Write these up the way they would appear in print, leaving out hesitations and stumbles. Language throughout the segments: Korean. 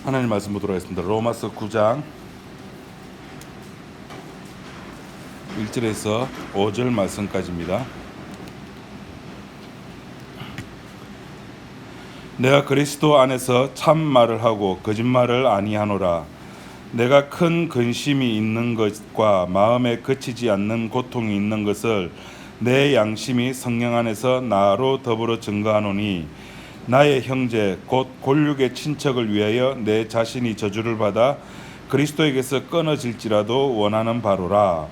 하나님 말씀 보도록 하겠습니다. 로마서 9장 1절에서 5절 말씀까지입니다. 내가 그리스도 안에서 참 말을 하고 거짓말을 아니하노라. 내가 큰 근심이 있는 것과 마음에 그치지 않는 고통이 있는 것을 내 양심이 성령 안에서 나로 더불어 증거하노니, 나의 형제 곧 골육의 친척을 위하여 내 자신이 저주를 받아 그리스도에게서 끊어질지라도 원하는 바로라.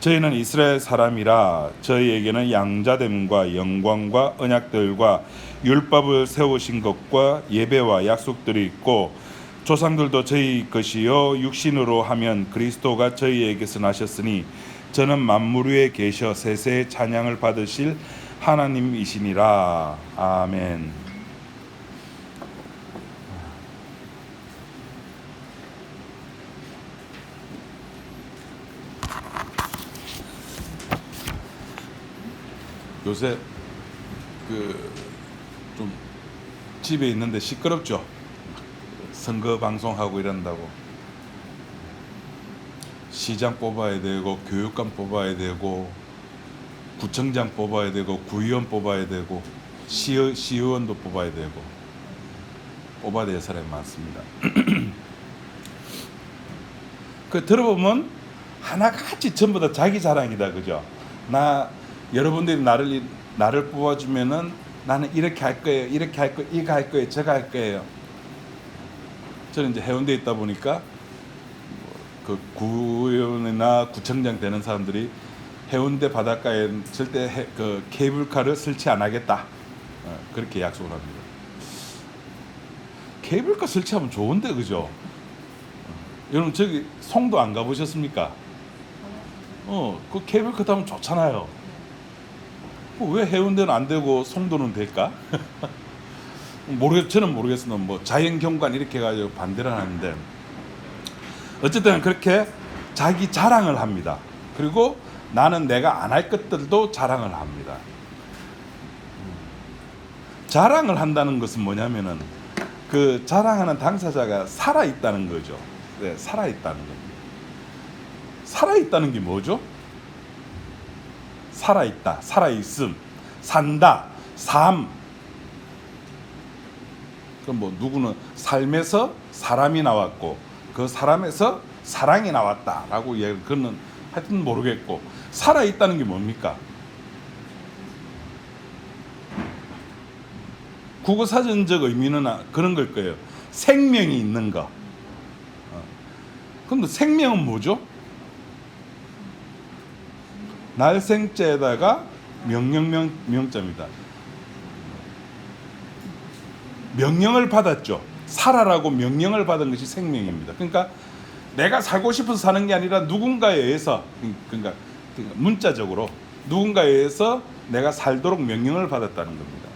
저희는 이스라엘 사람이라 저희에게는 양자됨과 영광과 언약들과 율법을 세우신 것과 예배와 약속들이 있고, 조상들도 저희 것이요 육신으로 하면 그리스도가 저희에게서 나셨으니 저는 만물 위에 계셔 세세의 찬양을 받으실 하나님이시니라. 아멘. 요새 좀 집에 있는데 시끄럽죠. 선거 방송하고 이런다고 시장 뽑아야 되고 교육감 뽑아야 되고 구청장 뽑아야 되고 구의원 뽑아야 되고 시의원도 뽑아야 되고 뽑아야 될 사람이 많습니다. 그 들어보면 하나같이 전부 다 자기 자랑이다, 그죠? 여러분들이 나를 뽑아주면은 나는 이렇게 할 거예요, 이렇게 할 거예요, 이거 할 거예요, 저거 할 거예요. 저는 이제 해운대에 있다 보니까 그 구의원이나 구청장 되는 사람들이 해운대 바닷가에 절대 그 케이블카를 설치 안 하겠다, 그렇게 약속을 합니다. 케이블카 설치하면 좋은데, 그죠? 여러분 저기 송도 안 가보셨습니까? 그 케이블카 타면 좋잖아요. 왜 해운대는 안 되고 송도는 될까? 저는 모르겠으나 뭐 자연경관 이렇게 해가지고 반대를 하는데, 어쨌든 그렇게 자기 자랑을 합니다. 그리고 나는 내가 안 할 것들도 자랑을 합니다. 자랑을 한다는 것은 뭐냐면은 그 자랑하는 당사자가 살아있다는 거죠. 네, 살아있다는 겁니다. 살아있다는 게 뭐죠? 살아있다, 살아있음, 산다, 삶. 그럼 뭐 누구는 삶에서 사람이 나왔고 그 사람에서 사랑이 나왔다라고 그거는 하여튼 모르겠고, 살아있다는 게 뭡니까? 국어사전적 의미는 그런 걸 거예요. 생명이 있는 거. 그럼 생명은 뭐죠? 날생자에다가 명령명자입니다. 명령을 받았죠. 살아라고 명령을 받은 것이 생명입니다. 그러니까 내가 살고 싶어서 사는 게 아니라 누군가에 의해서, 그러니까 문자적으로 누군가에 의해서 내가 살도록 명령을 받았다는 겁니다.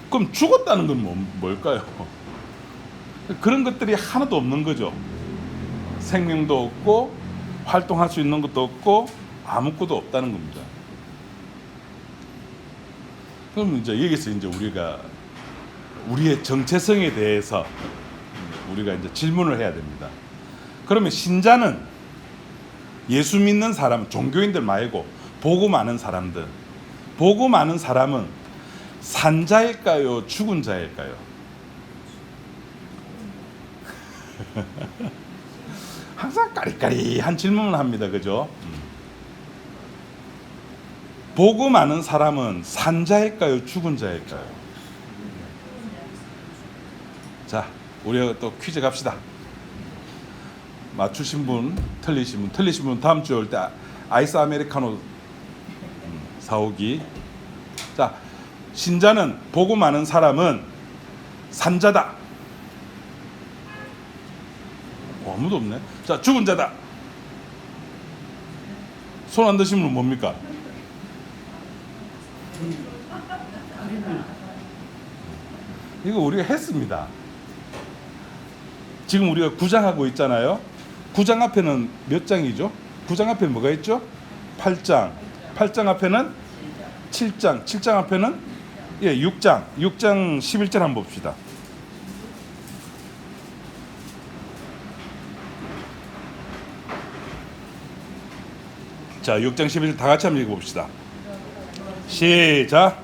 그럼 죽었다는 건 뭘까요? 그런 것들이 하나도 없는 거죠. 생명도 없고 활동할 수 있는 것도 없고 아무것도 없다는 겁니다. 그럼 이제 여기서 이제 우리가 우리의 정체성에 대해서 우리가 이제 질문을 해야 됩니다. 그러면 신자는, 예수 믿는 사람, 종교인들 말고 복음 아는 사람들, 복음 아는 사람은 산 자일까요, 죽은 자일까요? 항상 까리까리한 질문을 합니다, 그죠? 복음 아는 사람은 산 자일까요, 죽은 자일까요? 자, 우리가 또 퀴즈 갑시다. 맞추신 분, 틀리신 분 다음 주에 올 때 아이스 아메리카노 사오기. 자, 신자는, 복음 아는 사람은 산자다. 아무도 없네. 자, 죽은 자다. 손 안 드신 분은 뭡니까? 이거 우리가 했습니다. 지금 우리가 9장 하고 있잖아요. 9장 앞에는 몇 장이죠? 9장 앞에 뭐가 있죠? 8장. 8장 앞에는 7장. 7장 앞에는 6장. 6장 11절 한번 봅시다. 자, 6장 11절 다 같이 한번 읽어봅시다. 시작.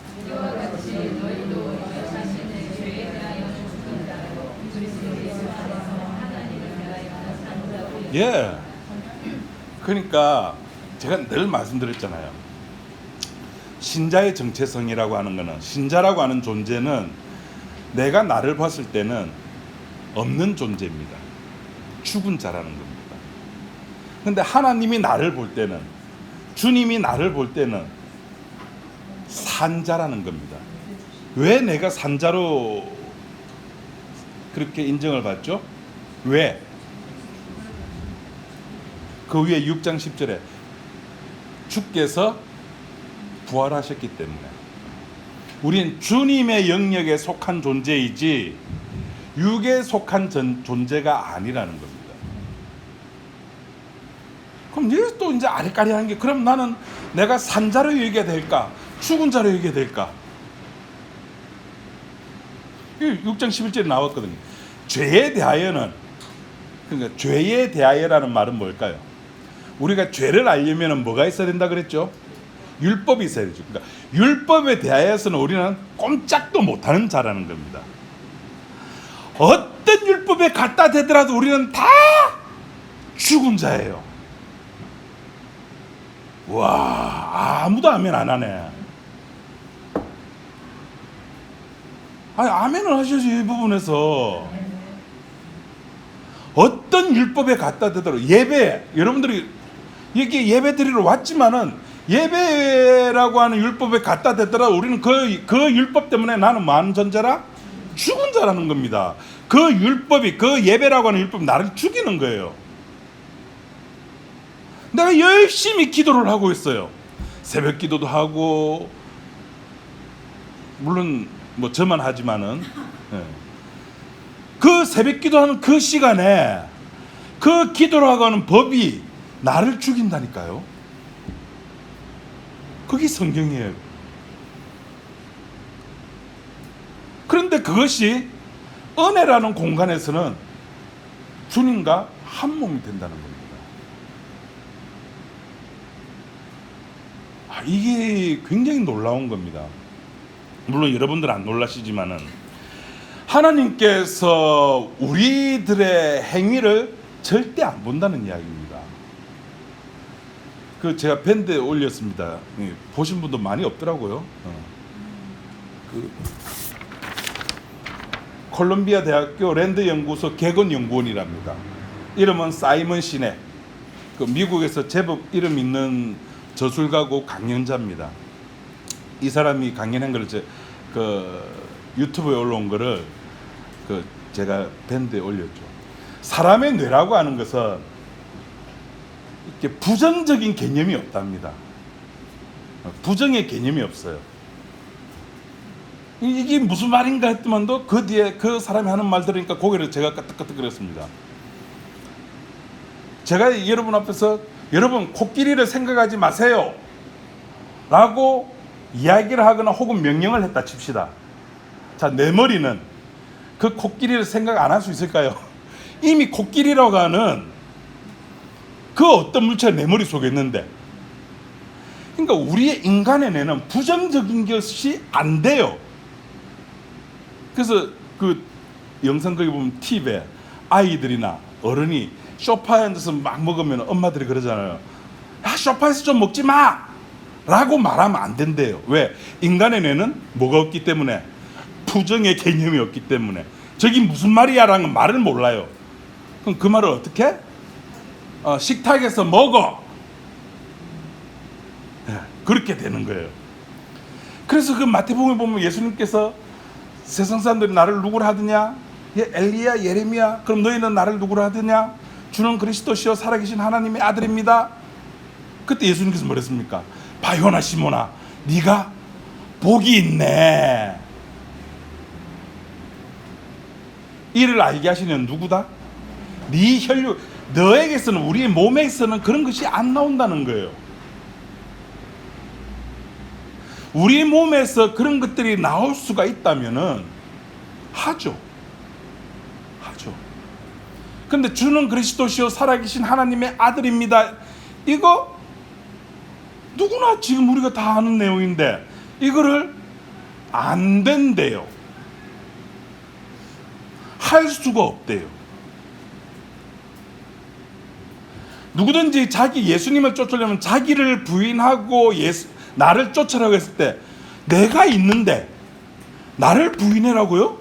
예. 그러니까 제가 늘 말씀드렸잖아요. 신자의 정체성이라고 하는 거는, 신자라고 하는 존재는 내가 나를 봤을 때는 없는 존재입니다. 죽은 자라는 겁니다. 근데 하나님이 나를 볼 때는, 주님이 나를 볼 때는 산자라는 겁니다. 왜 내가 산자로 그렇게 인정을 받죠? 왜? 그 위에 6장 10절에 주께서 부활하셨기 때문에 우린 주님의 영역에 속한 존재이지 육에 속한 존재가 아니라는 겁니다. 그럼 여기서 또 이제 아리까리한 게, 그럼 나는 내가 산자로 여겨야 될까? 죽은 자로 여겨야 될까? 6장 11절에 나왔거든요. 죄에 대하여는, 그러니까 죄에 대하여라는 말은 뭘까요? 우리가 죄를 알려면 뭐가 있어야 된다 그랬죠? 율법이 있어야 되죠. 그러니까 율법에 대하여서는 우리는 꼼짝도 못하는 자라는 겁니다. 어떤 율법에 갖다 대더라도 우리는 다 죽은 자예요. 와, 아무도 아멘 안 하네. 아니, 아멘을 하셔야지. 이 부분에서 어떤 율법에 갖다 대더라도, 예배, 여러분들이 이렇게 예배 드리러 왔지만은 예배라고 하는 율법에 갖다 대더라도 우리는 그 율법 때문에 나는 뭐하는 존재라? 죽은 자라는 겁니다. 그 율법이, 그 예배라고 하는 율법이 나를 죽이는 거예요. 내가 열심히 기도를 하고 있어요. 새벽 기도도 하고, 물론 뭐 저만 하지만은, 그 새벽 기도하는 그 시간에 그 기도라고 하는 법이 나를 죽인다니까요. 그게 성경이에요. 그런데 그것이 은혜라는 공간에서는 주님과 한 몸이 된다는 겁니다. 이게 굉장히 놀라운 겁니다. 물론 여러분들 안 놀라시지만은 하나님께서 우리들의 행위를 절대 안 본다는 이야기입니다. 그 제가 밴드에 올렸습니다. 보신 분도 많이 없더라고요. 그 콜롬비아 대학교 랜드 연구소 개건 연구원이랍니다. 이름은 사이먼 시넥. 그 미국에서 제법 이름 있는 저술가고 강연자입니다. 이 사람이 강연한 걸 그 유튜브에 올라온 거를 그 제가 밴드에 올렸죠. 사람의 뇌라고 하는 것은 이렇게 부정적인 개념이 없답니다. 부정의 개념이 없어요. 이게 무슨 말인가 했더만도 그 뒤에 그 사람이 하는 말 들으니까 고개를 제가 까뜩까뜩거렸습니다. 제가 여러분 앞에서 여러분 코끼리를 생각하지 마세요 라고 이야기를 하거나 혹은 명령을 했다 칩시다. 자, 내 머리는 그 코끼리를 생각 안 할 수 있을까요? 이미 코끼리라고 하는 그 어떤 물체가 내 머릿속에 있는데, 그러니까 우리의 인간의 뇌는 부정적인 것이 안 돼요. 그래서 그 영상 거기 보면 팁에 아이들이나 어른이 소파에 앉아서 막 먹으면 엄마들이 그러잖아요. 야, 소파에서 좀 먹지 마! 라고 말하면 안 된대요. 왜? 인간의 뇌는 뭐가 없기 때문에? 부정의 개념이 없기 때문에. 저기 무슨 말이야? 라는 말을 몰라요. 그럼 그 말을 어떻게? 식탁에서 먹어! 그렇게 되는 거예요. 그래서 그 마태복음에 보면 예수님께서 세상 사람들이 나를 누구라 하느냐? 엘리야, 예레미야. 그럼 너희는 나를 누구라 하느냐? 주는 그리스도시요 살아계신 하나님의 아들입니다. 그때 예수님께서 뭐랬습니까? 바요나 시모나, 네가 복이 있네. 이를 알게 하시는 누구다? 네 혈육, 너에게서는, 우리의 몸에서는 그런 것이 안 나온다는 거예요. 우리 몸에서 그런 것들이 나올 수가 있다면은 하죠. 근데 주는 그리스도시요 살아계신 하나님의 아들입니다. 이거 누구나 지금 우리가 다 아는 내용인데 이거를 안 된대요. 할 수가 없대요. 누구든지 자기 예수님을 쫓으려면 자기를 부인하고 나를 쫓으라고 했을 때 내가 있는데 나를 부인해라고요?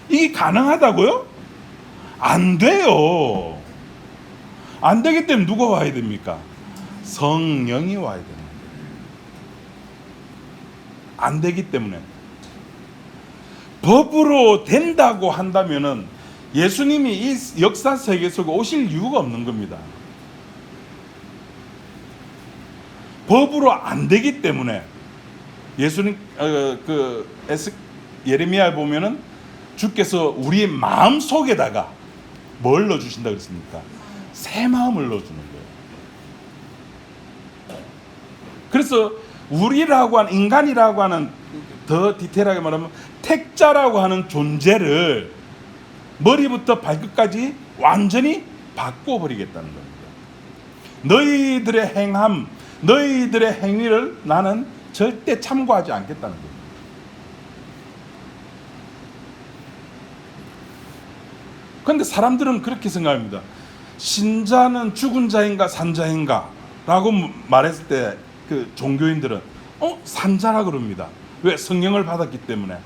이게 가능하다고요? 안 돼요. 안 되기 때문에 누가 와야 됩니까? 성령이 와야 되는 거예요. 안 되기 때문에. 법으로 된다고 한다면은 예수님이 이 역사 세계 속에 오실 이유가 없는 겁니다. 법으로 안 되기 때문에 예수님 예레미야에 보면은 주께서 우리의 마음 속에다가 뭘 넣어주신다 그랬습니까? 새 마음을 넣어주는 거예요. 그래서 우리라고 하는, 인간이라고 하는, 더 디테일하게 말하면 택자라고 하는 존재를 머리부터 발끝까지 완전히 바꿔버리겠다는 겁니다. 너희들의 행함, 너희들의 행위를 나는 절대 참고하지 않겠다는 겁니다. 그런데 사람들은 그렇게 생각합니다. 신자는 죽은 자인가 산자인가 라고 말했을 때 그 종교인들은 산자라 그럽니다. 왜? 성령을 받았기 때문에.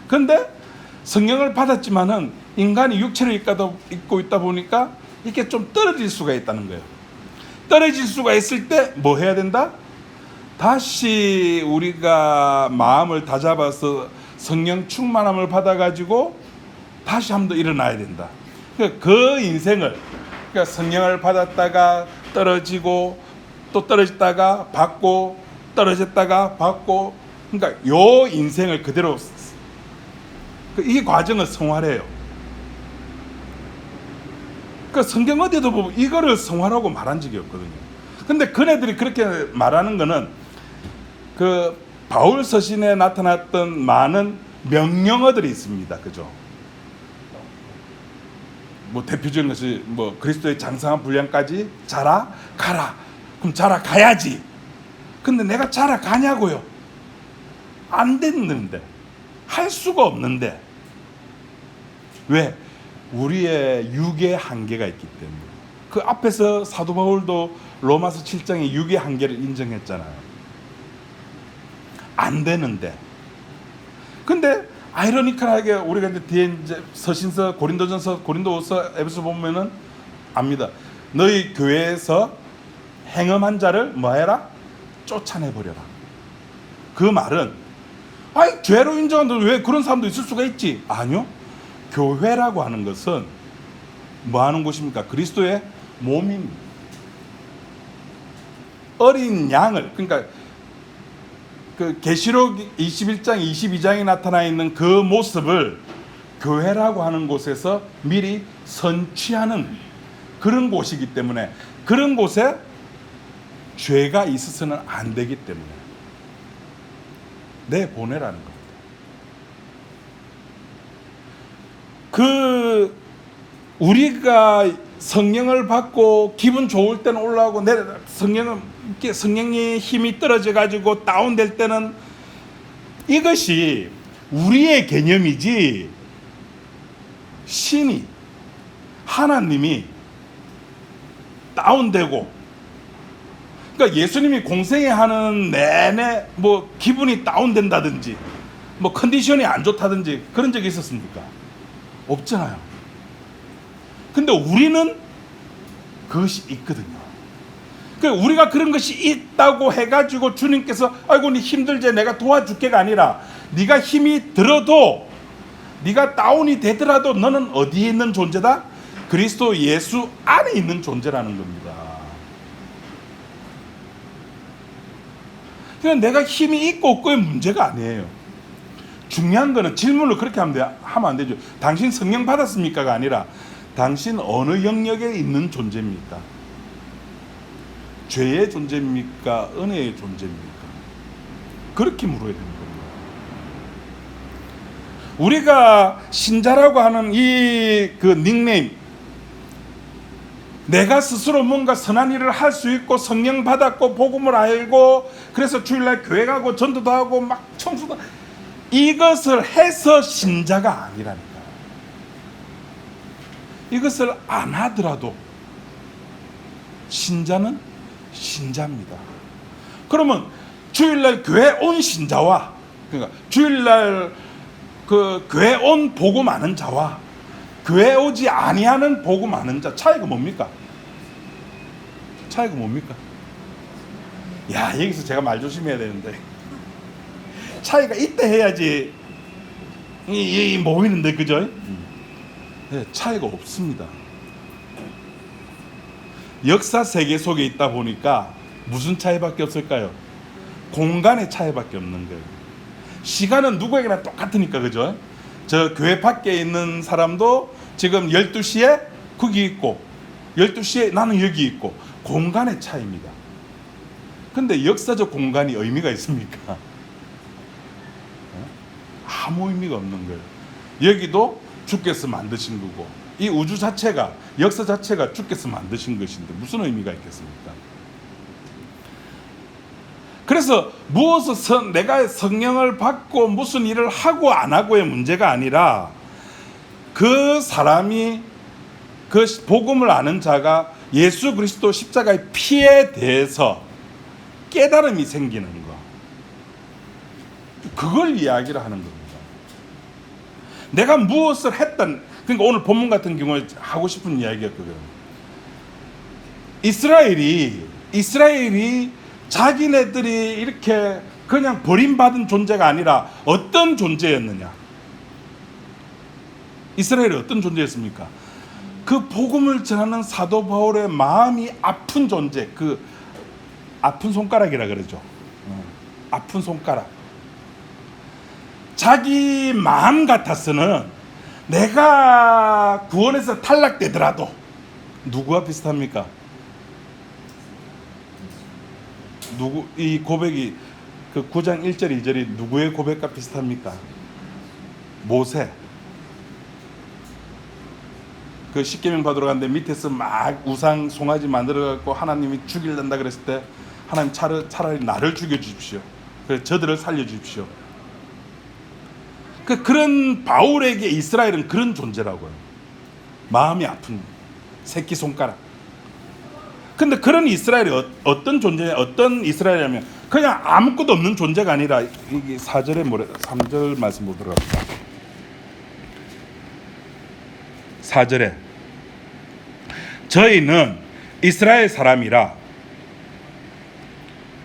그런데 성령을 받았지만은 인간이 육체를 입고 있다 보니까 이렇게 좀 떨어질 수가 있다는 거예요. 떨어질 수가 있을 때 뭐 해야 된다? 다시 우리가 마음을 다잡아서 성령 충만함을 받아가지고 다시 한 번 더 일어나야 된다. 그 인생을, 그러니까 성령을 받았다가 떨어지고 또 떨어졌다가 받고 떨어졌다가 받고, 그러니까 요 인생을 그대로, 이 과정을 성화래요. 그 성경 어디도 보면 이거를 성화라고 말한 적이 없거든요. 근데 그네들이 그렇게 말하는 거는 그 바울 서신에 나타났던 많은 명령어들이 있습니다. 그죠? 뭐 대표적인 것이 뭐 그리스도의 장성한 분량까지 자라가라. 그럼 자라가야지. 근데 내가 자라가냐고요? 안 됐는데, 할 수가 없는데. 왜? 우리의 육의 한계가 있기 때문에. 그 앞에서 사도 바울도 로마서 7장에 육의 한계를 인정했잖아요. 안 되는데. 근데 아이러니컬하게 우리가 이제 뒤에 이제 서신서, 고린도전서, 고린도후서, 에베소 보면은 압니다. 너희 교회에서 행음한 자를 뭐해라? 쫓아내버려라. 그 말은 죄로 인정한다고 왜 그런 사람도 있을 수가 있지? 아니요. 교회라고 하는 것은 뭐 하는 곳입니까? 그리스도의 몸입니다. 어린 양을, 그러니까 그 계시록 21장 22장에 나타나 있는 그 모습을 교회라고 하는 곳에서 미리 선취하는 그런 곳이기 때문에, 그런 곳에 죄가 있어서는 안 되기 때문에 내보내라는 겁니다. 그 우리가 성령을 받고 기분 좋을 때는 올라오고 성령의 힘이 떨어져 가지고 다운될 때는 이것이 우리의 개념이지, 신이, 하나님이 다운되고, 그러니까 예수님이 공생애 하는 내내 뭐 기분이 다운된다든지 뭐 컨디션이 안 좋다든지 그런 적이 있었습니까? 없잖아요. 근데 우리는 그것이 있거든요. 그러니까 우리가 그런 것이 있다고 해가지고 주님께서 아이고 네 힘들지 내가 도와줄게가 아니라, 네가 힘이 들어도, 네가 다운이 되더라도 너는 어디에 있는 존재다? 그리스도 예수 안에 있는 존재라는 겁니다. 그냥 내가 힘이 있고 없고의 문제가 아니에요. 중요한 거는 질문을 그렇게 하면 안 되죠. 당신 성령 받았습니까가 아니라 당신 어느 영역에 있는 존재입니까? 죄의 존재입니까? 은혜의 존재입니까? 그렇게 물어야 되는 겁니다. 우리가 신자라고 하는 이 그 닉네임, 내가 스스로 뭔가 선한 일을 할 수 있고 성령 받았고 복음을 알고 그래서 주일날 교회 가고 전도도 하고 막 청소도 이것을 해서 신자가 아니라니까. 이것을 안 하더라도 신자는 신자입니다. 그러면 주일날 교회 온 신자와 그러니까 주일날 그 교회 온 복음 아는 자와 교회 오지 아니하는 복음 아는 자 차이가 뭡니까? 차이가 뭡니까? 야, 여기서 제가 말 조심해야 되는데 차이가 있다 해야지 이 모이는데 그죠? 네, 차이가 없습니다. 역사 세계 속에 있다 보니까 무슨 차이밖에 없을까요? 공간의 차이밖에 없는 거예요. 시간은 누구에게나 똑같으니까 그죠? 저 교회 밖에 있는 사람도 지금 12시에 거기 있고 12시에 나는 여기 있고 공간의 차이입니다. 근데 역사적 공간이 의미가 있습니까? 아무 의미가 없는 거예요. 여기도 주께서 만드신 거고 이 우주 자체가 역사 자체가 주께서 만드신 것인데 무슨 의미가 있겠습니까? 그래서 무엇을 내가 성령을 받고 무슨 일을 하고 안 하고의 문제가 아니라 그 사람이 그 복음을 아는 자가 예수 그리스도 십자가의 피에 대해서 깨달음이 생기는 거, 그걸 이야기를 하는 겁니다. 내가 무엇을 했던, 그러니까 오늘 본문 같은 경우에 하고 싶은 이야기였거든요. 이스라엘이 자기네들이 이렇게 그냥 버림받은 존재가 아니라 어떤 존재였느냐? 이스라엘이 어떤 존재였습니까? 그 복음을 전하는 사도 바울의 마음이 아픈 존재, 그 아픈 손가락이라 그러죠. 아픈 손가락. 자기 마음 같아서는 내가 구원에서 탈락되더라도 누구와 비슷합니까? 이 고백이 그 9장 1절 2절이 누구의 고백과 비슷합니까? 모세. 그 십계명 받으러 갔는데 밑에서 막 우상 송아지 만들어 갖고 하나님이 죽일란다 그랬을 때 하나님 차라리 나를 죽여 주십시오. 그래서 저들을 살려 주십시오. 그런 바울에게 이스라엘은 그런 존재라고요. 마음이 아픈 새끼 손가락. 근데 그런 이스라엘이 어떤 존재, 어떤 이스라엘이냐면 그냥 아무것도 없는 존재가 아니라 이게 3절 말씀 보도록 합니다. 4절에 저희는 이스라엘 사람이라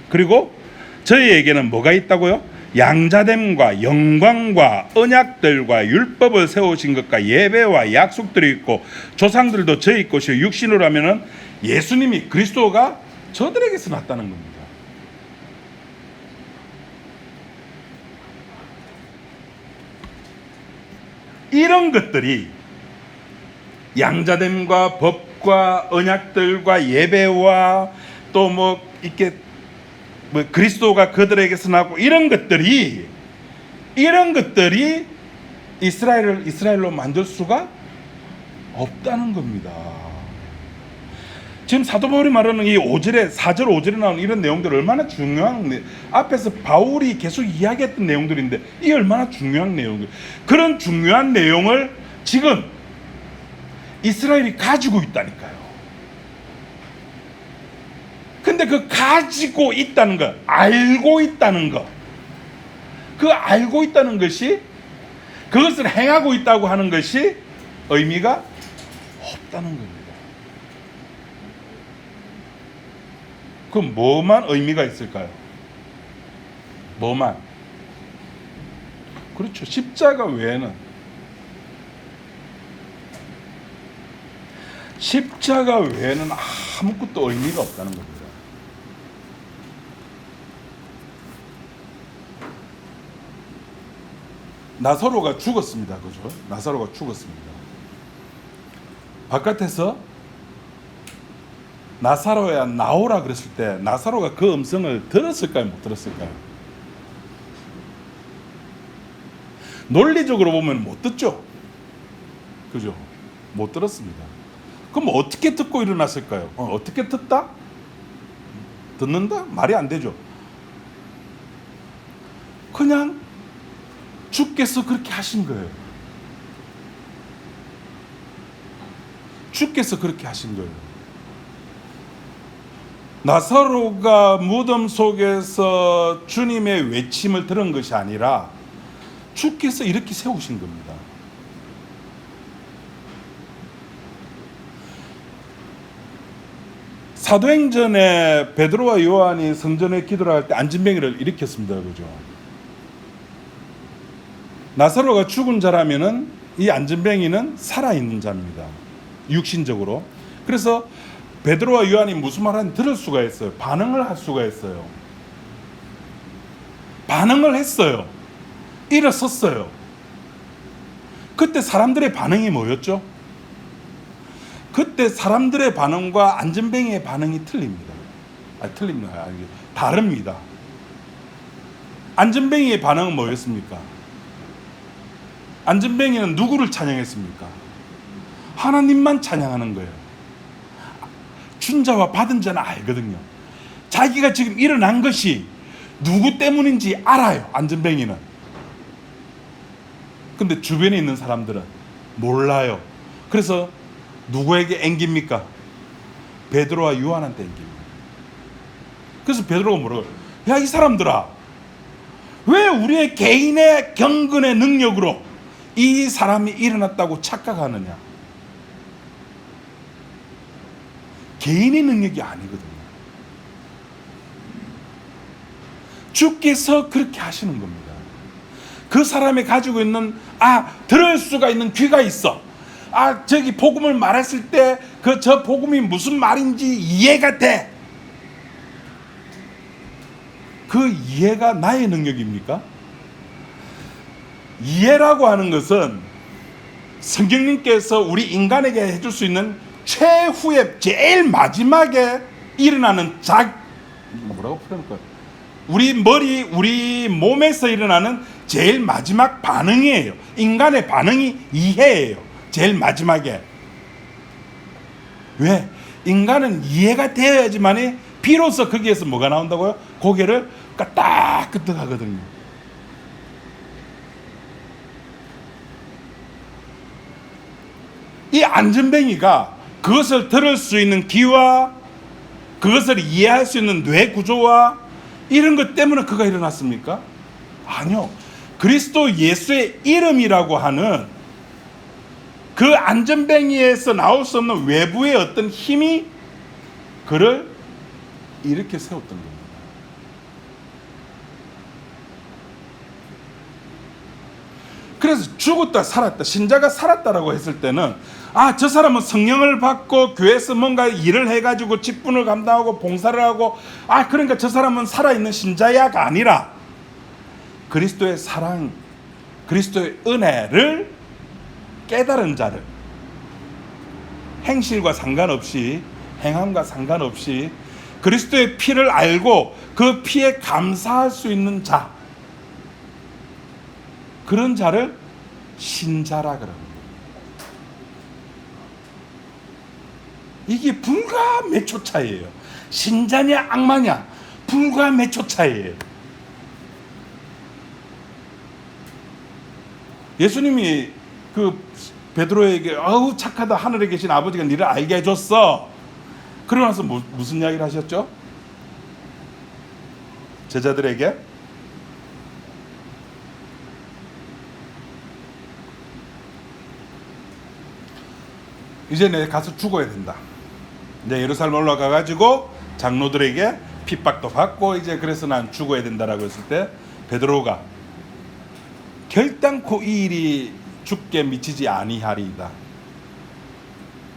그리고 저희에게는 뭐가 있다고요? 양자됨과 영광과 언약들과 율법을 세우신 것과 예배와 약속들이 있고 조상들도 저희 것이요 육신으로 하면은 예수님이 그리스도가 저들에게서 났다는 겁니다. 이런 것들이 양자됨과 법과 언약들과 예배와 또 뭐 이렇게 뭐 그리스도가 그들에게서 나고 이런 것들이 이스라엘을 이스라엘로 만들 수가 없다는 겁니다. 지금 사도 바울이 말하는 이 4절 5절에 나오는 이런 내용들 얼마나 중요한, 앞에서 바울이 계속 이야기했던 내용들인데 이게 얼마나 중요한 내용들, 그런 중요한 내용을 지금 이스라엘이 가지고 있다니까요. 근데 그 가지고 있다는 것, 알고 있다는 것, 그 알고 있다는 것이, 그것을 행하고 있다고 하는 것이 의미가 없다는 겁니다. 그럼 뭐만 의미가 있을까요? 뭐만? 그렇죠. 십자가 외에는 아무것도 의미가 없다는 겁니다. 나사로가 죽었습니다. 그죠? 나사로가 죽었습니다. 바깥에서 나사로야 나오라 그랬을 때 나사로가 그 음성을 들었을까요? 못 들었을까요? 논리적으로 보면 못 듣죠. 그죠? 못 들었습니다. 그럼 어떻게 듣고 일어났을까요? 어떻게 듣다? 듣는다? 말이 안 되죠. 그냥 주께서 그렇게 하신 거예요. 주께서 그렇게 하신 거예요. 나사로가 무덤 속에서 주님의 외침을 들은 것이 아니라 주께서 이렇게 세우신 겁니다. 사도행전에 베드로와 요한이 성전에 기도를 할 때 안진뱅이를 일으켰습니다. 그죠? 나사로가 죽은 자라면은 이 안진뱅이는 살아있는 자입니다. 육신적으로. 그래서 베드로와 요한이 무슨 말하는지 들을 수가 있어요. 반응을 할 수가 있어요. 반응을 했어요. 일어섰어요. 그때 사람들의 반응이 뭐였죠? 그때 사람들의 반응과 안진뱅이의 반응이 틀립니다. 틀립니다. 다릅니다. 안진뱅이의 반응은 뭐였습니까? 안진뱅이는 누구를 찬양했습니까? 하나님만 찬양하는 거예요. 준 자와 받은 자는 알거든요. 자기가 지금 일어난 것이 누구 때문인지 알아요. 안진뱅이는. 근데 주변에 있는 사람들은 몰라요. 그래서 누구에게 앵깁니까? 베드로와 요한한테 앵깁니다. 그래서 베드로가 뭐라고 해요? 야, 이 사람들아, 왜 우리의 개인의 경건의 능력으로 이 사람이 일어났다고 착각하느냐? 개인의 능력이 아니거든요. 주께서 그렇게 하시는 겁니다. 그 사람이 가지고 있는 들을 수가 있는 귀가 있어. 저기 복음을 말했을 때 저 복음이 무슨 말인지 이해가 돼. 그 이해가 나의 능력입니까? 이해라고 하는 것은 성경님께서 우리 인간에게 해줄 수 있는 최후의 제일 마지막에 일어나는 뭐라고 표현할까요? 우리 몸에서 일어나는 제일 마지막 반응이에요. 인간의 반응이 이해예요. 제일 마지막에. 왜? 인간은 이해가 되어야지만이 비로소 거기에서 뭐가 나온다고요? 고개를 까딱끄덕하거든요. 이 안진뱅이가 그것을 들을 수 있는 귀와 그것을 이해할 수 있는 뇌 구조와 이런 것 때문에 그가 일어났습니까? 아니요. 그리스도 예수의 이름이라고 하는 그 안진뱅이에서 나올 수 없는 외부의 어떤 힘이 그를 이렇게 세웠던 겁니다. 그래서 죽었다 살았다, 신자가 살았다라고 했을 때는 저 사람은 성령을 받고 교회에서 뭔가 일을 해가지고 직분을 감당하고 봉사를 하고 그러니까 저 사람은 살아있는 신자야가 아니라 그리스도의 사랑, 그리스도의 은혜를 깨달은 자를 행실과 상관없이, 행함과 상관없이 그리스도의 피를 알고 그 피에 감사할 수 있는 자, 그런 자를 신자라 그럽니다. 이게 불과 몇 초 차이예요. 신자냐 악마냐 불과 몇 초 차이예요. 예수님이 그 베드로에게 착하다, 하늘에 계신 아버지가 너를 알게 해줬어. 그러고 나서 무슨 이야기를 하셨죠? 제자들에게 이제 내가 가서 죽어야 된다. 이제 예루살렘 올라가가지고 장로들에게 핍박도 받고 이제 그래서 난 죽어야 된다라고 했을 때 베드로가 결단코 이 일이 죽게 미치지 아니하리이다.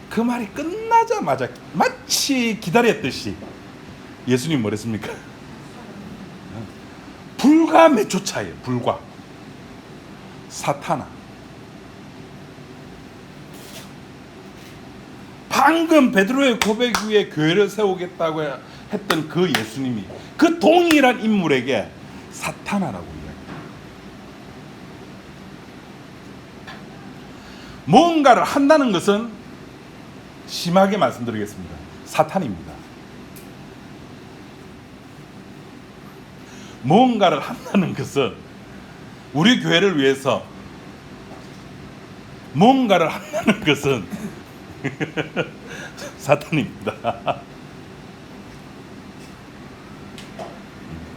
그 말이 끝나자마자 마치 기다렸듯이 예수님 뭐랬습니까? 불과 몇 초 차이에요. 불과. 사탄아, 방금 베드로의 고백 위에 교회를 세우겠다고 했던 그 예수님이 그 동일한 인물에게 사탄아라고 이야기해요. 뭔가를 한다는 것은 심하게 말씀드리겠습니다. 사탄입니다. 뭔가를 한다는 것은 우리 교회를 위해서 뭔가를 한다는 것은 사탄입니다.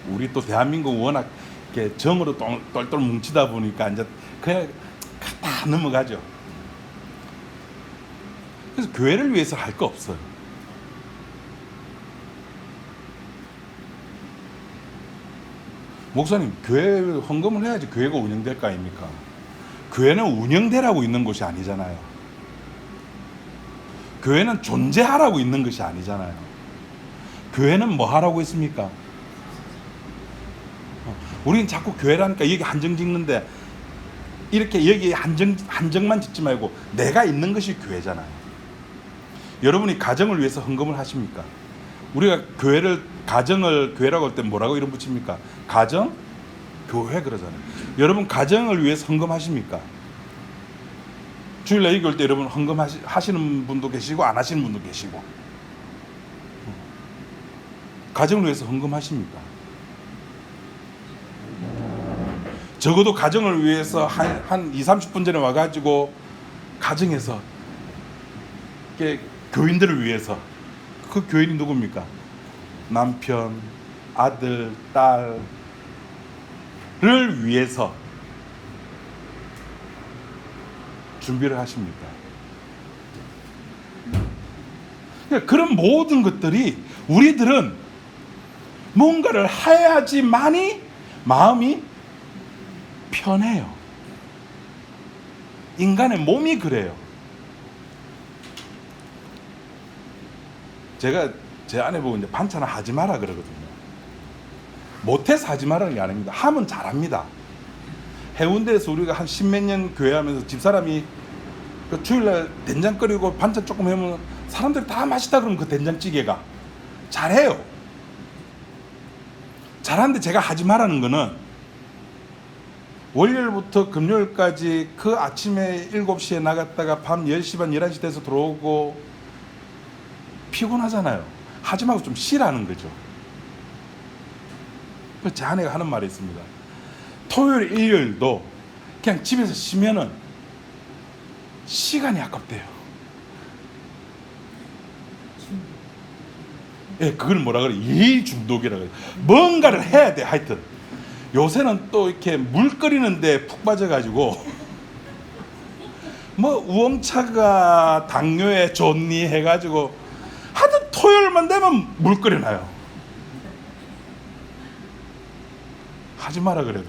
우리 또 대한민국 워낙 이렇게 정으로 똘똘 뭉치다 보니까 이제 그냥 다 넘어가죠. 그래서 교회를 위해서 할 거 없어요. 목사님, 교회 헌금을 해야지 교회가 운영될 거 아닙니까? 교회는 운영되라고 있는 곳이 아니잖아요. 교회는 존재하라고 있는 것이 아니잖아요. 교회는 뭐 하라고 있습니까? 우리는 자꾸 교회라니까 여기 한정 짓는데 이렇게 여기 한정만 짓지 말고 내가 있는 것이 교회잖아요. 여러분이 가정을 위해서 헌금을 하십니까? 우리가 가정을 교회라고 할 때 뭐라고 이름 붙입니까? 가정? 교회 그러잖아요. 여러분 가정을 위해서 헌금하십니까? 주일날 여기 올 때 여러분 헌금하시는 분도 계시고 안 하시는 분도 계시고, 가정을 위해서 헌금하십니까? 적어도 가정을 위해서 한 20-30분 전에 와가지고 가정에서 교인들을 위해서, 그 교인이 누굽니까? 남편, 아들, 딸을 위해서 준비를 하십니까? 그런 모든 것들이 우리들은 뭔가를 해야지만이 마음이 편해요. 인간의 몸이 그래요. 제가 제 아내 보고 이제 반찬을 하지 마라 그러거든요. 못해서 하지 말라는 게 아닙니다. 하면 잘합니다. 해운대에서 우리가 한 10몇 년 교회하면서 집사람이 그 주일날 된장 끓이고 반찬 조금 해면 사람들이 다 맛있다 그러면 그 된장찌개가 잘해요. 잘하는데 제가 하지 말라는 거는 월요일부터 금요일까지 그 아침에 7시에 나갔다가 밤 10시 반 11시 돼서 들어오고 피곤하잖아요. 하지 말고 좀 쉬라는 거죠. 제 아내가 하는 말이 있습니다. 토요일, 일요일도 그냥 집에서 쉬면은 시간이 아깝대요. 예, 그걸 뭐라 그래? 예의 중독이라고 해요. 뭔가를 해야 돼. 하여튼 요새는 또 이렇게 물 끓이는데 푹 빠져가지고 뭐 우엉차가 당뇨에 좋니 해가지고 하여튼 토요일만 되면 물 끓여놔요. 하지 마라 그래도.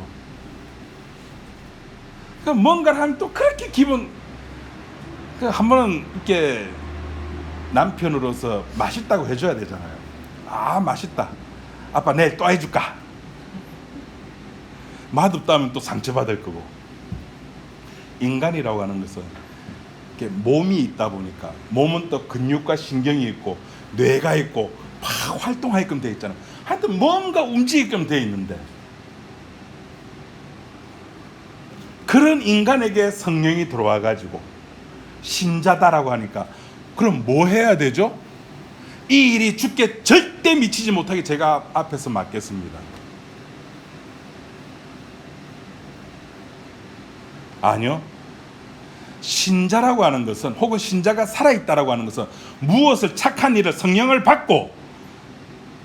그러니까 뭔가를 하면 또 그렇게 한 번은 이렇게 남편으로서 맛있다고 해줘야 되잖아요. 아, 맛있다. 아빠 내일 또 해줄까? 맛없다면 또 상처받을 거고. 인간이라고 하는 것은 이렇게 몸이 있다 보니까 몸은 또 근육과 신경이 있고 뇌가 있고 막 활동하게끔 돼 있잖아요. 하여튼 뭔가 움직이게끔 돼 있는데 그런 인간에게 성령이 들어와 가지고 신자다라고 하니까 그럼 뭐 해야 되죠? 이 일이 주께 절대 미치지 못하게 제가 앞에서 맡겠습니다. 아니요. 신자라고 하는 것은, 혹은 신자가 살아있다라고 하는 것은 무엇을 착한 일을 성령을 받고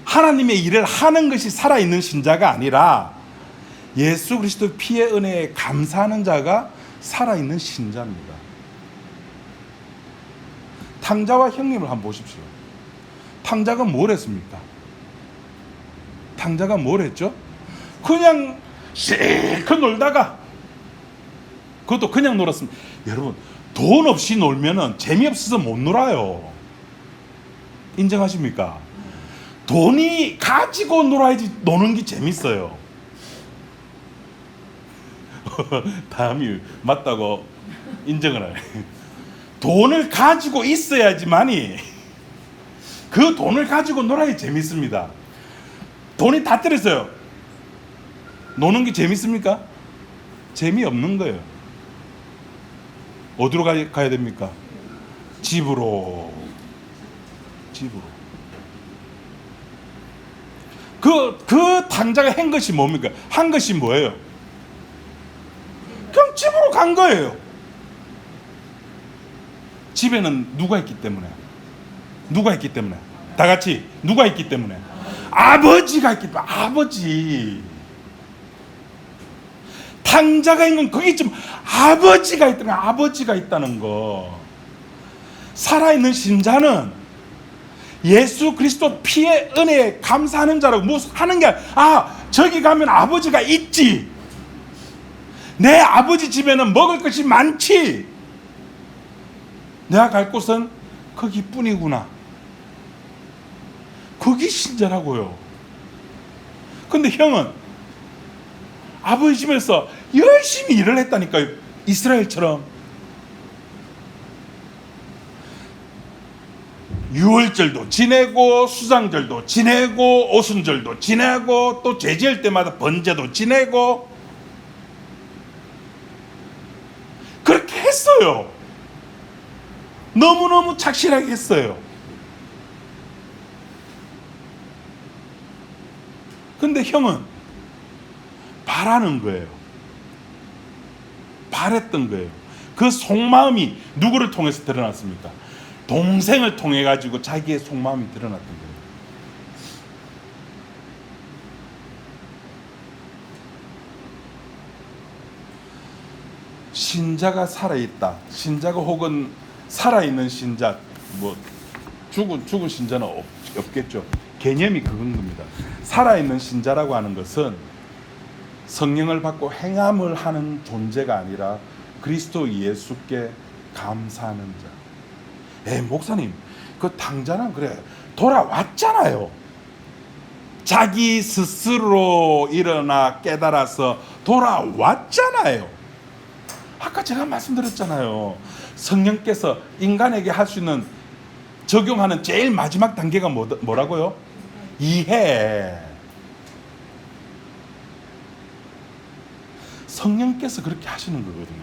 하나님의 일을 하는 것이 살아있는 신자가 아니라 예수 그리스도 피의 은혜에 감사하는 자가 살아있는 신자입니다. 탕자와 형님을 한번 보십시오. 탕자가 뭘 했습니까? 탕자가 뭘 했죠? 그냥 실컷 놀다가, 그것도 그냥 놀았습니다. 여러분, 돈 없이 놀면은 재미없어서 못 놀아요. 인정하십니까? 돈이 가지고 놀아야지 노는 게 재밌어요. 다음이 맞다고 인정을 하네. 돈을 가지고 있어야지만이 그 돈을 가지고 놀아야 재밌습니다. 돈이 다 떨어져요. 노는 게 재밌습니까? 재미없는 거예요. 어디로 가야 됩니까? 집으로. 그 탕자가 한 것이 뭡니까? 한 것이 뭐예요? 그냥 집으로 간 거예요. 집에는 누가 있기 때문에? 다 같이 누가 있기 때문에? 아버지가 있기 때문에. 아버지. 탕자가 있는 건 거기 좀 아버지가 있다는 거. 살아있는 신자는 예수 그리스도 피의 은혜에 감사하는 자라고 무슨 하는 게 저기 가면 아버지가 있지. 내 아버지 집에는 먹을 것이 많지. 내가 갈 곳은 거기뿐이구나. 거기 신자라고요. 근데 형은 아버지 집에서 열심히 일을 했다니까요. 이스라엘처럼. 유월절도 지내고 수상절도 지내고 오순절도 지내고 또 제지할 때마다 번제도 지내고 그렇게 했어요. 너무너무 착실하게 했어요. 근데 형은 바라는 거예요. 바랬던 거예요. 그 속마음이 누구를 통해서 드러났습니까? 동생을 통해 가지고 자기의 속마음이 드러났던 거예요. 신자가 살아있다. 신자가 혹은 살아있는 신자, 뭐 죽은 신자는 없겠죠. 개념이 그건 겁니다. 살아있는 신자라고 하는 것은 성령을 받고 행함을 하는 존재가 아니라 그리스도 예수께 감사하는 자. 목사님, 그 탕자는 그래 돌아왔잖아요. 자기 스스로 일어나 깨달아서 돌아왔잖아요. 아까 제가 말씀드렸잖아요. 성령께서 인간에게 할 수 있는 적용하는 제일 마지막 단계가 뭐라고요? 이해. 성령께서 그렇게 하시는 거거든요.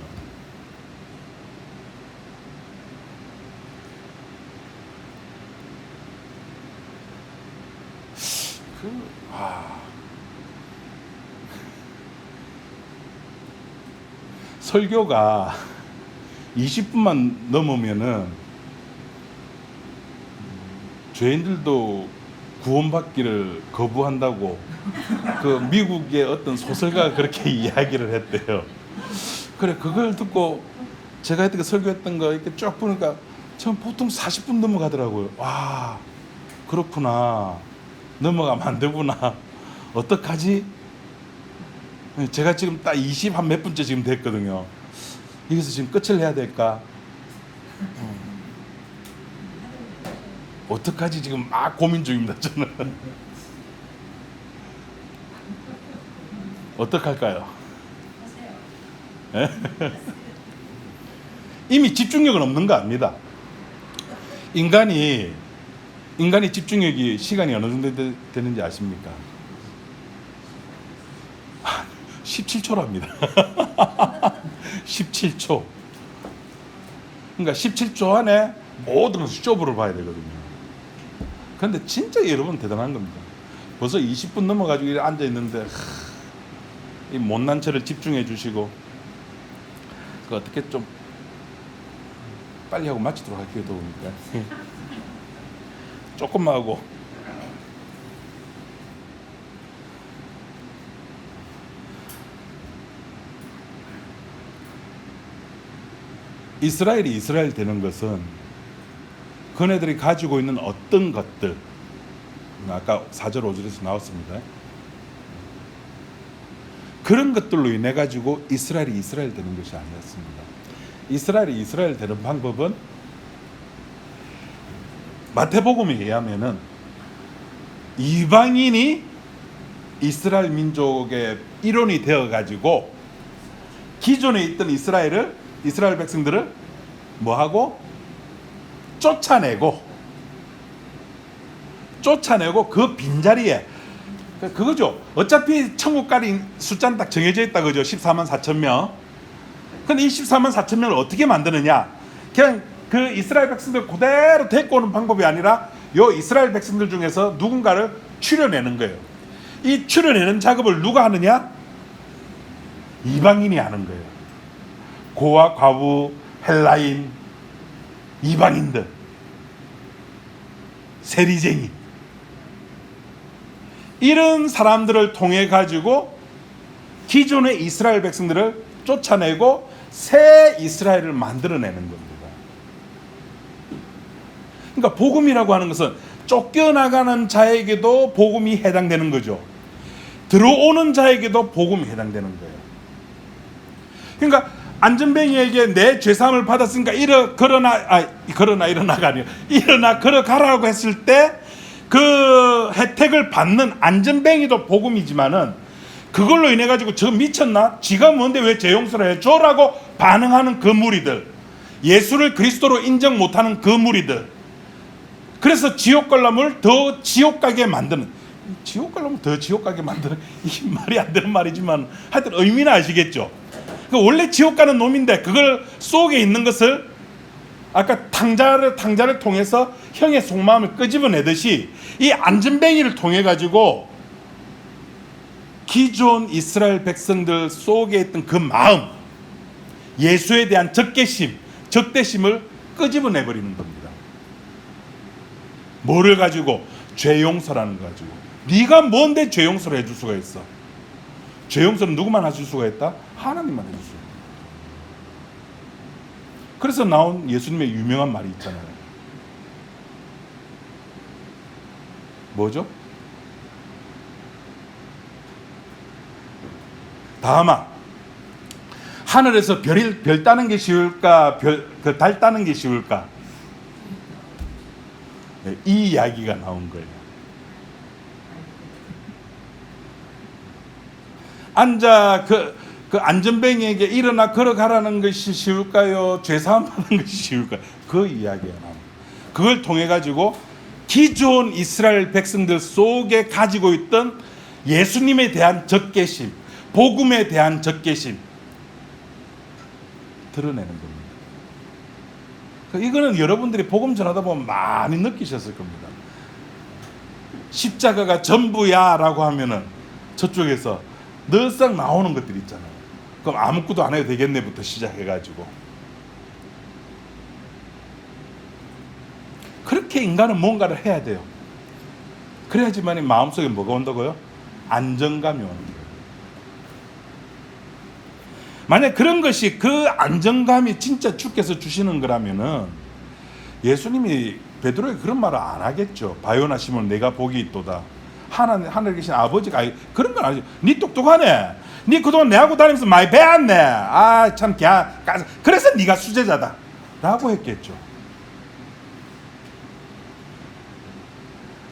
설교가 20분만 넘으면은 죄인들도 구원받기를 거부한다고 그 미국의 어떤 소설가가 그렇게 이야기를 했대요. 그래, 그걸 듣고 제가 했던 거 설교했던 거 이렇게 쭉 보니까 전 보통 40분 넘어가더라고요. 와, 그렇구나. 넘어가면 안 되구나. 어떡하지? 제가 지금 딱 20 한 몇 분째 지금 됐거든요. 여기서 지금 끝을 해야 될까? 어떡하지? 지금 막 고민 중입니다, 저는. 어떡할까요? 이미 집중력은 없는 거 압니다. 인간이 집중력이 시간이 어느 정도 되는지 아십니까? 17초랍니다. 17초. 그러니까 17초 안에 모든 것을 쇼부를 봐야 되거든요. 그런데 진짜 여러분 대단한 겁니다. 벌써 20분 넘어가지고 앉아 있는데 이 못난 체를 집중해 주시고 그 어떻게 좀 빨리 하고 마치도록 할게요. 더우니까 조금만 하고. 이스라엘이 이스라엘 되는 것은 그네들이 가지고 있는 어떤 것들, 아까 4절 5절에서 나왔습니다. 그런 것들로 인해 가지고 이스라엘이 이스라엘 되는 것이 아니었습니다. 이스라엘이 이스라엘 되는 방법은 마태복음에 의하면은 이방인이 이스라엘 민족의 일원이 되어 가지고 기존에 있던 이스라엘 백성들을 뭐하고 쫓아내고 그 빈자리에 그거죠. 어차피 천국 갈 숫자는 딱 정해져 있다 그죠. 14만 4천 명. 근데 이 14만 4천 명을 어떻게 만드느냐? 그냥 그 이스라엘 백성들 그대로 데리고 오는 방법이 아니라 요 이스라엘 백성들 중에서 누군가를 추려내는 거예요. 이 추려내는 작업을 누가 하느냐? 이방인이 하는 거예요. 고아, 과부, 헬라인, 이방인들, 세리쟁이, 이런 사람들을 통해 가지고 기존의 이스라엘 백성들을 쫓아내고 새 이스라엘을 만들어내는 겁니다. 그러니까 복음이라고 하는 것은 쫓겨나가는 자에게도 복음이 해당되는 거죠. 들어오는 자에게도 복음이 해당되는 거예요. 그러니까 안전뱅이에게 내 죄사함을 받았으니까 일어나가 아니에요. 일어나 걸어가라고 했을 때 그 혜택을 받는 안전뱅이도 복음이지만은, 그걸로 인해 가지고 저 미쳤나? 지가 뭔데 왜 제 용서를 해줘라고 반응하는 그 무리들, 예수를 그리스도로 인정 못하는 그 무리들, 그래서 지옥 관람을 더 지옥 가게 만드는, 지옥 관람을 더 지옥 가게 만드는, 이 말이 안 되는 말이지만 하여튼 의미는 아시겠죠? 원래 지옥 가는 놈인데 그걸 속에 있는 것을 아까 탕자를 통해서 형의 속마음을 끄집어내듯이 이 안전뱅이를 통해 가지고 기존 이스라엘 백성들 속에 있던 그 마음, 예수에 대한 적대심을 끄집어내버리는 겁니다. 뭐를 가지고? 죄 용서라는 거 가지고. 네가 뭔데 죄 용서를 해줄 수가 있어? 죄 용서는 누구만 해줄 수가 있다? 하나님만 해줄 수가 있다. 그래서 나온 예수님의 유명한 말이 있잖아요. 뭐죠? 다음아, 하늘에서 별 따는 게 쉬울까, 달 따는 게 쉬울까? 네, 이 이야기가 나온 거예요. 앉아 그 안전뱅이에게 일어나 걸어가라는 것이 쉬울까요? 죄사함 받는 것이 쉬울까요? 그 이야기가 나옵니다. 그걸 통해 가지고 기존 이스라엘 백성들 속에 가지고 있던 예수님에 대한 적개심, 복음에 대한 적개심 드러내는 겁니다. 이거는 여러분들이 복음 전하다 보면 많이 느끼셨을 겁니다. 십자가가 전부야 라고 하면은 저쪽에서 늘상 나오는 것들 있잖아요. 그럼 아무것도 안 해도 되겠네부터 시작해가지고, 그렇게 인간은 뭔가를 해야 돼요. 그래야지만 마음속에 뭐가 온다고요? 안정감이 오는 거예요. 만약 그런 것이, 그 안정감이 진짜 주께서 주시는 거라면은 예수님이 베드로에게 그런 말을 안 하겠죠. 바요나 시몬 내가 복이 있도다. 하늘에 계신 아버지가 그런 건 아니죠. 니 똑똑하네. 니 그동안 내하고 다니면서 많이 배웠네. 아 참 그래서 니가 수제자다 라고 했겠죠.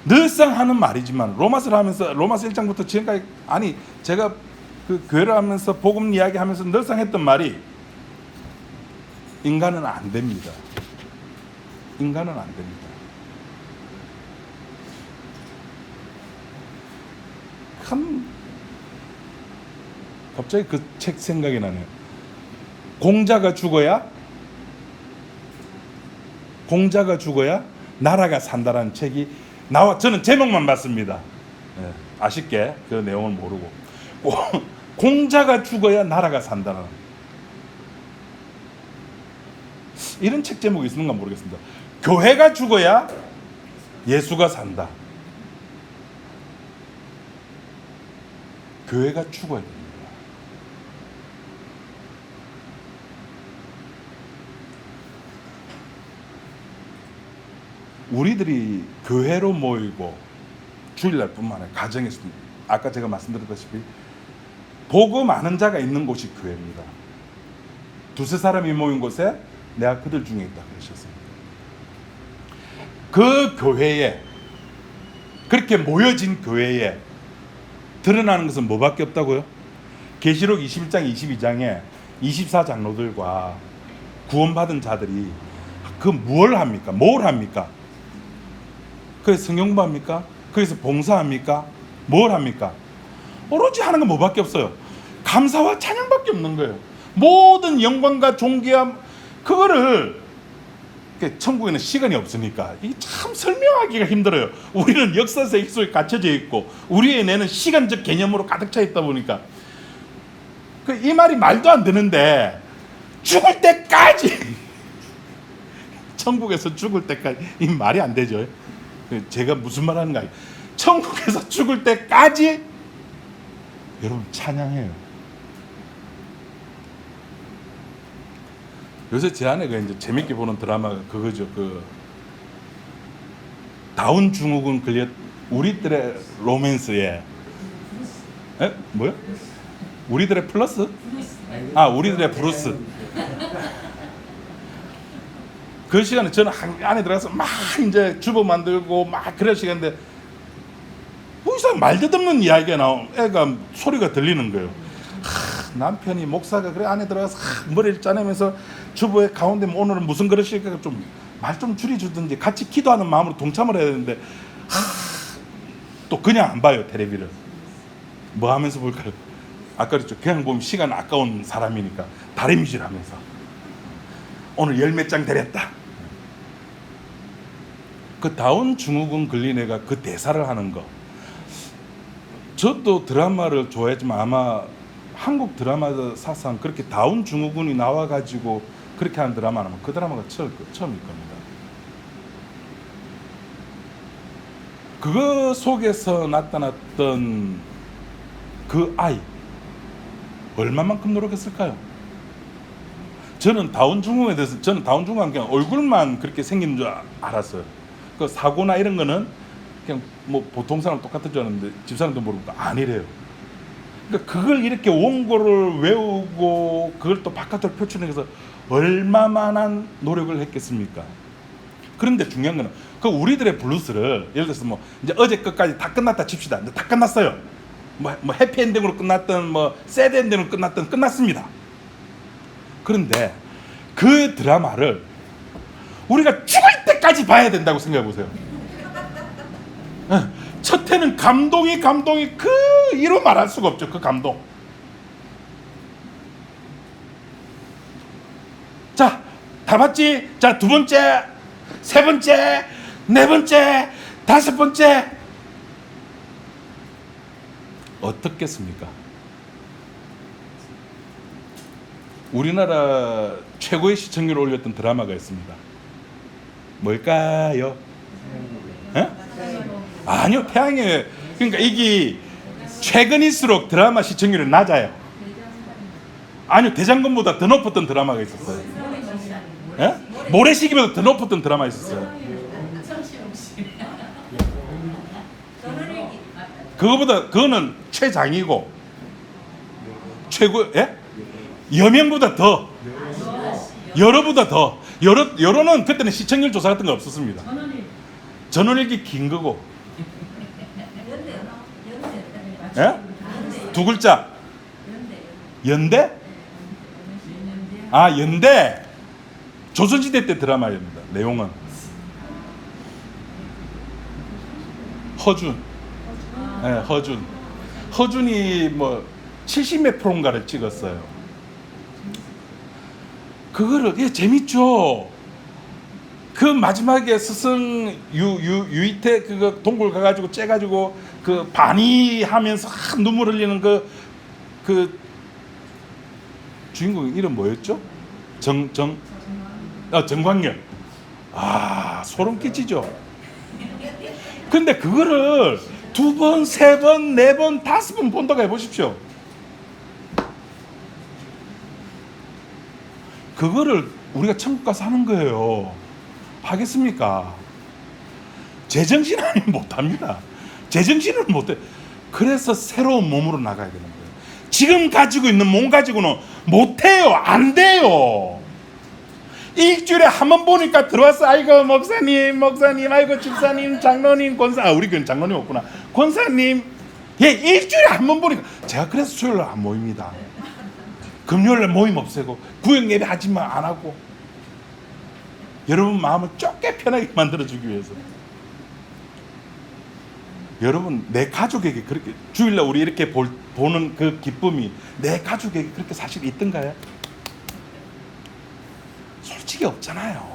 늘상 하는 말이지만 로마서 1장부터 지금까지, 아니 제가 그 교회를 하면서 복음 이야기하면서 늘상 했던 말이, 인간은 안 됩니다. 인간은 안 됩니다. 갑자기 그 책 생각이 나네요. 공자가 죽어야 나라가 산다라는 책이 나와. 저는 제목만 봤습니다. 네, 아쉽게 그 내용을 모르고. 공자가 죽어야 나라가 산다라는 이런 책 제목이 있는가 모르겠습니다. 교회가 죽어야 예수가 산다. 교회가 죽어야 됩니다. 우리들이 교회로 모이고 주일날뿐만 아니라 가정에서, 아까 제가 말씀드렸다시피 복음 아는 자가 있는 곳이 교회입니다. 두세 사람이 모인 곳에 내가 그들 중에 있다 그러셨습니다. 그 교회에, 그렇게 모여진 교회에 드러나는 것은 뭐밖에 없다고요? 계시록 21장 22장에 24장로들과 구원받은 자들이 뭘 합니까? 거기서 성경 공부합니까? 거기서 봉사합니까? 뭘 합니까? 오로지 하는 건 뭐밖에 없어요? 감사와 찬양밖에 없는 거예요. 모든 영광과 존귀함, 그거를 천국에는 시간이 없으니까 이 참 설명하기가 힘들어요. 우리는 역사적 속에 갇혀져 있고 우리의 뇌는 시간적 개념으로 가득 차 있다 보니까 이 말이 말도 안 되는데 죽을 때까지 천국에서 죽을 때까지 이 말이 안 되죠. 제가 무슨 말 하는가, 천국에서 죽을 때까지 여러분 찬양해요. 요새 제 아내가 이제 재밌게 보는 드라마가 그거죠. 다운 증후군 걸렸 우리들의 로맨스에 뭐요? 우리들의 플러스? 우리들의 브루스. 그 시간에 저는 안에 들어가서 막 이제 주부 만들고 막 그럴 시간인데 뭐 이상 말도 없는 이야기가 애가 소리가 들리는 거예요. 남편이 목사가 그래 안에 들어가서 머리를 짜내면서 주부의 가운데 오늘은 무슨 그릇일까 좀 말 좀 줄여주든지 같이 기도하는 마음으로 동참을 해야 되는데 또 그냥 안 봐요. 텔레비를 뭐 하면서 볼까요? 아까 그랬죠. 그냥 보면 시간 아까운 사람이니까 다리미질 하면서 오늘 열 몇 장 데렸다. 그 다운 증후군 걸린 애가 그 대사를 하는 거, 저도 드라마를 좋아했지만 아마 한국 드라마 사상 그렇게 다운 증후군이 나와가지고 그렇게 하는 드라마는 그 드라마가 처음일 겁니다. 그거 속에서 나타났던 그 아이 얼마만큼 노력했을까요? 저는 다운 증후군에 대해서 다운 증후군 그냥 얼굴만 그렇게 생긴 줄 알았어요. 그 사고나 이런 거는 그냥 뭐 보통 사람 똑같은 줄 알았는데 집사람도 모르고 아니래요. 그러니까 그걸 이렇게 원고를 외우고 그걸 또 바깥으로 표출해서 얼마만한 노력을 했겠습니까? 그런데 중요한 거는 그 우리들의 블루스를 예를 들어서 뭐 이제 어제 끝까지 다 끝났다 칩시다. 이제 다 끝났어요. 뭐 해피엔딩으로 끝났던 뭐 새드엔딩으로 끝났던 끝났습니다. 그런데 그 드라마를 우리가 죽을 때까지 봐야 된다고 생각해 보세요. 첫 해는 감동이 그 이로 말할 수가 없죠. 그 감동. 자, 다 봤지? 자, 두 번째, 세 번째, 네 번째, 다섯 번째. 어떻겠습니까? 우리나라 최고의 시청률을 올렸던 드라마가 있습니다. 뭘까요? 아니요, 태양이에요. 그러니까 이게 최근일수록 드라마 시청률이 낮아요. 아니요, 대장금보다 더 높았던 드라마가 있었어요. 모래시계보다 더 높았던 드라마 있었어요. 그거는 최장이고 최고, 여명보다 더, 여러보다 더. 여러는 그때는 시청률 조사 같은 거 없었습니다. 전원일기 긴 거고. 두 글자. 연대? 연대. 조선시대 때 드라마입니다. 내용은 허준. 허준이 뭐 70몇 프로인가를 찍었어요. 그거를 재밌죠. 그 마지막에 스승 유이태 그거 동굴 가가지고 째가지고 그 반의하면서 눈물 흘리는 그 주인공 이름 뭐였죠? 정광열. 소름 끼치죠. 근데 그거를 두 번, 세 번, 네 번, 다섯 번 본다고 해보십시오. 그거를 우리가 천국 가서 하는 거예요. 하겠습니까? 제정신 아니면 못합니다. 제정신은 못해. 그래서 새로운 몸으로 나가야 되는 거예요. 지금 가지고 있는 몸 가지고는 못해요. 안 돼요. 일주일에 한 번 보니까 들어왔어. 아이고 목사님, 아이고 집사님, 장로님, 권사. 우리 교회는 장로님 없구나. 권사님, 일주일에 한 번 보니까. 제가 그래서 수요일날 안 모입니다. 금요일날 모임 없애고 구역 예배 하지만 안 하고 여러분 마음을 좁게 편하게 만들어주기 위해서. 여러분 내 가족에게 그렇게 주일날 우리 이렇게 보는 그 기쁨이 내 가족에게 그렇게 사실 있던가요? 솔직히 없잖아요.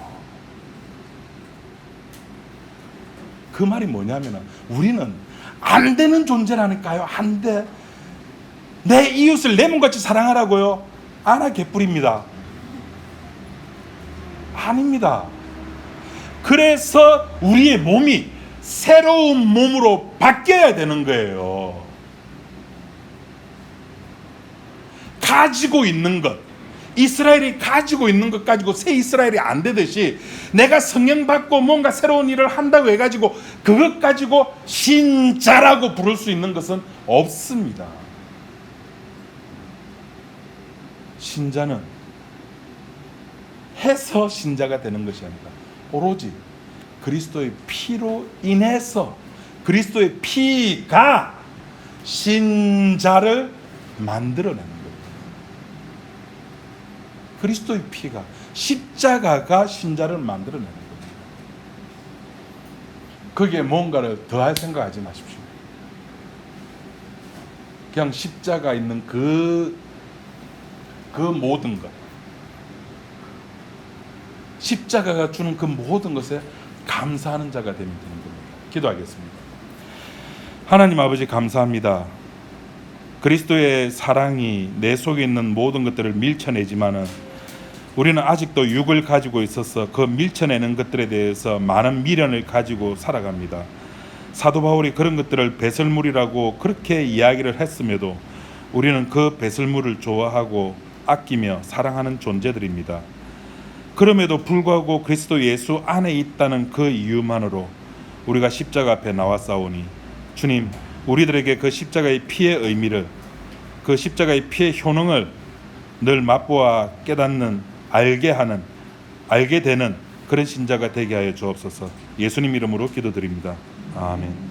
그 말이 뭐냐면 우리는 안 되는 존재라니까요. 안 돼. 내 이웃을 내 몸같이 사랑하라고요? 아나 개뿔입니다. 아닙니다. 그래서 우리의 몸이 새로운 몸으로 바뀌어야 되는 거예요. 가지고 있는 것, 이스라엘이 가지고 있는 것 가지고 새 이스라엘이 안 되듯이 내가 성령 받고 뭔가 새로운 일을 한다고 해가지고 그것 가지고 신자라고 부를 수 있는 것은 없습니다. 신자는 해서 신자가 되는 것이 아니라 오로지 그리스도의 피로 인해서 그리스도의 피가 신자를 만들어내는 거예요. 그리스도의 피가, 십자가가 신자를 만들어내는 겁니다. 거기에 뭔가를 더할 생각하지 마십시오. 그냥 십자가 있는 그 모든 것, 십자가가 주는 그 모든 것에 감사하는 자가 되면 되는 겁니다. 기도하겠습니다. 하나님 아버지, 감사합니다. 그리스도의 사랑이 내 속에 있는 모든 것들을 밀쳐내지만은 우리는 아직도 육을 가지고 있어서 그 밀쳐내는 것들에 대해서 많은 미련을 가지고 살아갑니다. 사도 바울이 그런 것들을 배설물이라고 그렇게 이야기를 했음에도 우리는 그 배설물을 좋아하고 아끼며 사랑하는 존재들입니다. 그럼에도 불구하고 그리스도 예수 안에 있다는 그 이유만으로 우리가 십자가 앞에 나왔사오니 주님, 우리들에게 그 십자가의 피의 의미를, 그 십자가의 피의 효능을 늘 맛보아 깨닫는, 알게 되는 그런 신자가 되게 하여 주옵소서. 예수님 이름으로 기도드립니다. 아멘.